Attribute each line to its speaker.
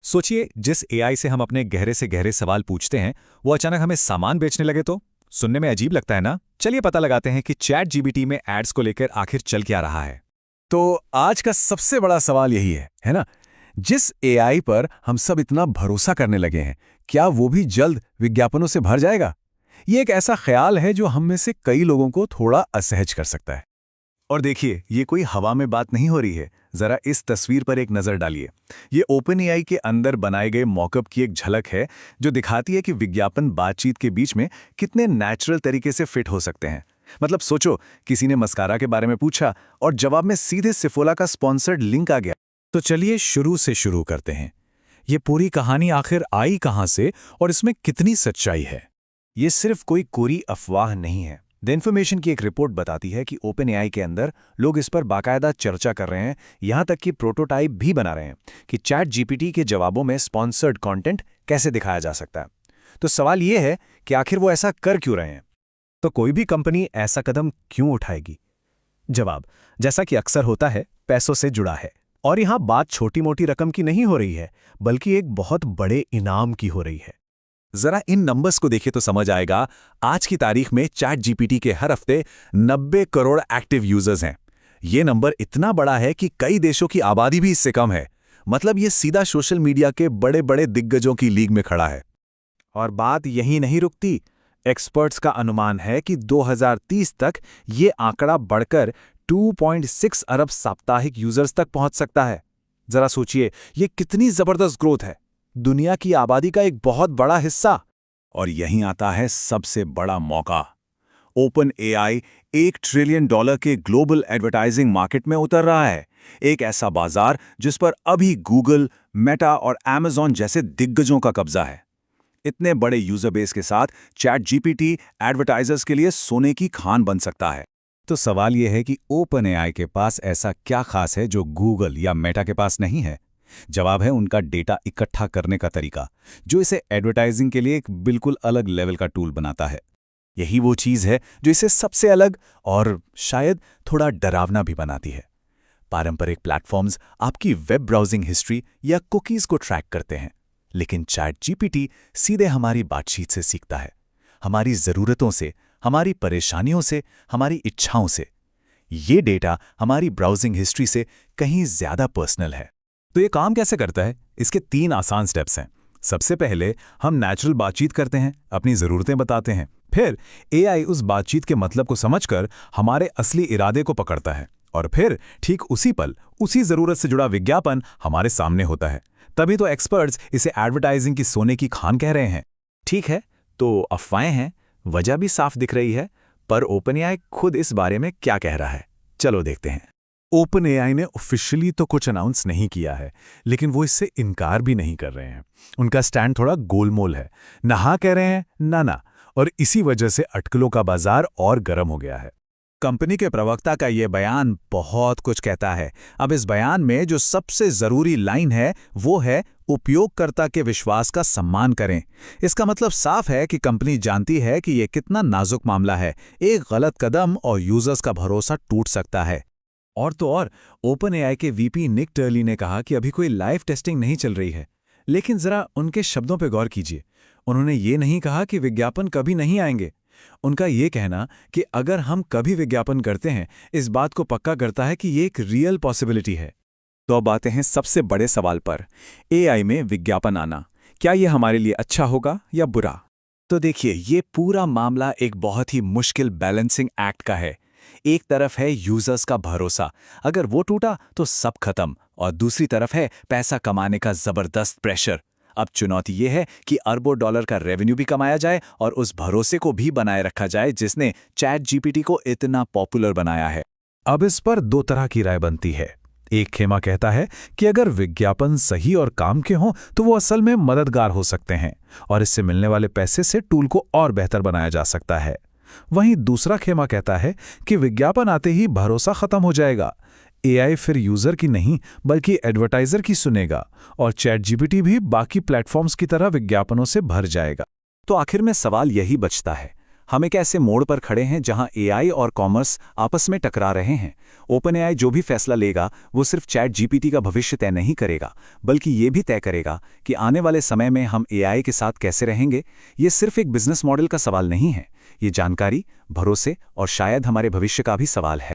Speaker 1: सोचिए, जिस एआई से हम अपने गहरे से गहरे सवाल पूछते हैं वो अचानक हमें सामान बेचने लगे तो सुनने में अजीब लगता है ना। चलिए पता लगाते हैं कि चैट जीपीटी में एड्स को लेकर आखिर चल क्या रहा है।
Speaker 2: तो आज का सबसे बड़ा सवाल यही है ना? जिस एआई पर हम सब इतना भरोसा करने लगे हैं, क्या वो भी जल्द विज्ञापनों से भर जाएगा? ये एक ऐसा ख्याल है जो हम में से कई लोगों को थोड़ा असहज कर सकता है।
Speaker 1: और देखिए, ये कोई हवा में बात नहीं हो रही है। जरा इस तस्वीर पर एक नजर डालिए। ये ओपन एआई के अंदर बनाए गए मॉकअप की एक झलक है जो दिखाती है कि विज्ञापन बातचीत के बीच में कितने नेचुरल तरीके से फिट हो सकते हैं। मतलब सोचो, किसी ने मस्कारा के बारे में पूछा और जवाब में सीधे सिफोला का स्पॉन्सर्ड लिंक आ गया।
Speaker 2: तो चलिए शुरू से शुरू करते हैं। ये पूरी कहानी आखिर आई कहां से और इसमें कितनी सच्चाई है?
Speaker 3: ये सिर्फ कोई कोरी अफवाह नहीं है। द इन्फॉर्मेशन की एक रिपोर्ट बताती है कि ओपन एआई के अंदर लोग इस पर बाकायदा चर्चा कर रहे हैं, यहां तक कि प्रोटोटाइप भी बना रहे हैं कि चैट जीपीटी के जवाबों में स्पॉन्सर्ड कंटेंट कैसे दिखाया जा सकता है। तो सवाल ये है कि आखिर वो ऐसा कर क्यों रहे हैं?
Speaker 1: तो कोई भी कंपनी ऐसा कदम क्यों उठाएगी? जवाब, जैसा कि अक्सर होता है, पैसों से जुड़ा है। और यहां बात छोटी मोटी रकम की नहीं हो रही है, बल्कि एक बहुत बड़े इनाम की हो रही है। जरा इन नंबर्स को देखें तो समझ आएगा। आज की तारीख में चैट जीपीटी के हर हफ्ते 90 करोड़ एक्टिव यूजर्स हैं। ये नंबर इतना बड़ा है कि कई देशों की आबादी भी इससे कम है। मतलब ये सीधा सोशल मीडिया के बड़े बड़े दिग्गजों की लीग में खड़ा है।
Speaker 3: और बात यही नहीं रुकती। एक्सपर्ट्स का अनुमान है कि 2030 तक ये आंकड़ा बढ़कर 2.6 अरब साप्ताहिक यूजर्स तक पहुंच सकता है। जरा सोचिए, ये कितनी जबरदस्त ग्रोथ है। दुनिया की आबादी का एक बहुत बड़ा हिस्सा।
Speaker 2: और यहीं आता है सबसे बड़ा मौका। ओपन एआई $1 ट्रिलियन के ग्लोबल एडवर्टाइजिंग मार्केट में उतर रहा है। एक ऐसा बाजार जिस पर अभी गूगल, मेटा और अमेज़न जैसे दिग्गजों का कब्जा है। इतने बड़े यूजर बेस के साथ चैट जीपीटी एडवर्टाइजर्स के लिए सोने की खान बन सकता है।
Speaker 1: तो सवाल यह है कि ओपन एआई के पास ऐसा क्या खास है जो गूगल या मेटा के पास नहीं है? जवाब है उनका डेटा इकट्ठा करने का तरीका, जो इसे एडवर्टाइजिंग के लिए एक बिल्कुल अलग लेवल का टूल बनाता है। यही वो चीज़ है जो इसे सबसे अलग और शायद थोड़ा डरावना भी बनाती है। पारंपरिक प्लेटफॉर्म्स आपकी वेब ब्राउजिंग हिस्ट्री या कुकीज़ को ट्रैक करते हैं, लेकिन चैट जीपीटी सीधे हमारी बातचीत से सीखता है, हमारी ज़रूरतों से, हमारी परेशानियों से, हमारी इच्छाओं से। ये डेटा हमारी ब्राउजिंग हिस्ट्री से कहीं ज़्यादा पर्सनल है। तो ये काम कैसे करता है? इसके 3 आसान स्टेप्स हैं। सबसे पहले हम नेचुरल बातचीत करते हैं, अपनी ज़रूरतें बताते हैं। फिर एआई उस बातचीत के मतलब को समझकर हमारे असली इरादे को पकड़ता है, और फिर ठीक उसी पल उसी ज़रूरत से जुड़ा विज्ञापन हमारे सामने होता है। तभी तो एक्सपर्ट्स इसे एडवर्टाइजिंग की सोने की खान कह रहे हैं।
Speaker 3: ठीक है, तो अफवाहें हैं, वजह भी साफ दिख रही है, पर ओपन एआई खुद इस बारे में क्या कह रहा है, चलो देखते हैं।
Speaker 2: ओपन एआई ने ऑफिशियली तो कुछ अनाउंस नहीं किया है, लेकिन वो इससे इनकार भी नहीं कर रहे हैं। उनका स्टैंड थोड़ा गोलमोल है, ना हाँ कह रहे हैं ना, और इसी वजह से अटकलों का बाजार और गर्म हो गया है।
Speaker 1: कंपनी के प्रवक्ता का ये बयान बहुत कुछ कहता है। अब इस बयान में जो सबसे जरूरी लाइन है वो है, उपयोगकर्ता के विश्वास का सम्मान करें। इसका मतलब साफ है कि कंपनी जानती है कि ये कितना नाजुक मामला है। एक गलत कदम और यूजर्स का भरोसा टूट सकता है। और तो और, ओपन एआई के वीपी निक टर्ली ने कहा कि अभी कोई लाइव टेस्टिंग नहीं चल रही है। लेकिन जरा उनके शब्दों पर गौर कीजिए। उन्होंने ये नहीं कहा कि विज्ञापन कभी नहीं आएंगे। उनका ये कहना कि अगर हम कभी विज्ञापन करते हैं, इस बात को पक्का करता है कि ये एक रियल पॉसिबिलिटी है। तो अब आते हैं सबसे बड़े सवाल पर, एआई में विज्ञापन आना, क्या ये हमारे लिए अच्छा होगा या बुरा? तो देखिए, ये पूरा मामला एक बहुत ही मुश्किल बैलेंसिंग एक्ट का है। एक तरफ है यूजर्स का भरोसा, अगर वो टूटा तो सब खत्म, और दूसरी तरफ है पैसा कमाने का जबरदस्त प्रेशर। अब चुनौती ये है कि अरबों डॉलर का रेवेन्यू भी कमाया जाए और उस भरोसे को भी बनाए रखा जाए जिसने चैट जीपीटी को इतना पॉपुलर बनाया है।
Speaker 2: अब इस पर 2 तरह की राय बनती है। एक खेमा कहता है कि अगर विज्ञापन सही और काम के हों तो वो असल में मददगार हो सकते हैं, और इससे मिलने वाले पैसे से टूल को और बेहतर बनाया जा सकता है। वहीं दूसरा खेमा कहता है कि विज्ञापन आते ही भरोसा खत्म हो जाएगा। एआई फिर यूजर की नहीं बल्कि एडवर्टाइजर की सुनेगा, और चैट जीपीटी भी बाकी प्लेटफॉर्म्स की तरह विज्ञापनों से भर जाएगा।
Speaker 1: तो आखिर में सवाल यही बचता है,
Speaker 3: हम एक ऐसे मोड़ पर खड़े हैं जहां एआई और कॉमर्स आपस में टकरा रहे हैं। ओपन एआई जो भी फैसला लेगा वो सिर्फ चैट जीपीटी का भविष्य तय नहीं करेगा, बल्कि ये भी तय करेगा कि आने वाले समय में हम एआई के साथ कैसे रहेंगे। ये सिर्फ एक बिजनेस मॉडल का सवाल नहीं है, ये जानकारी, भरोसे और शायद हमारे भविष्य का भी सवाल है।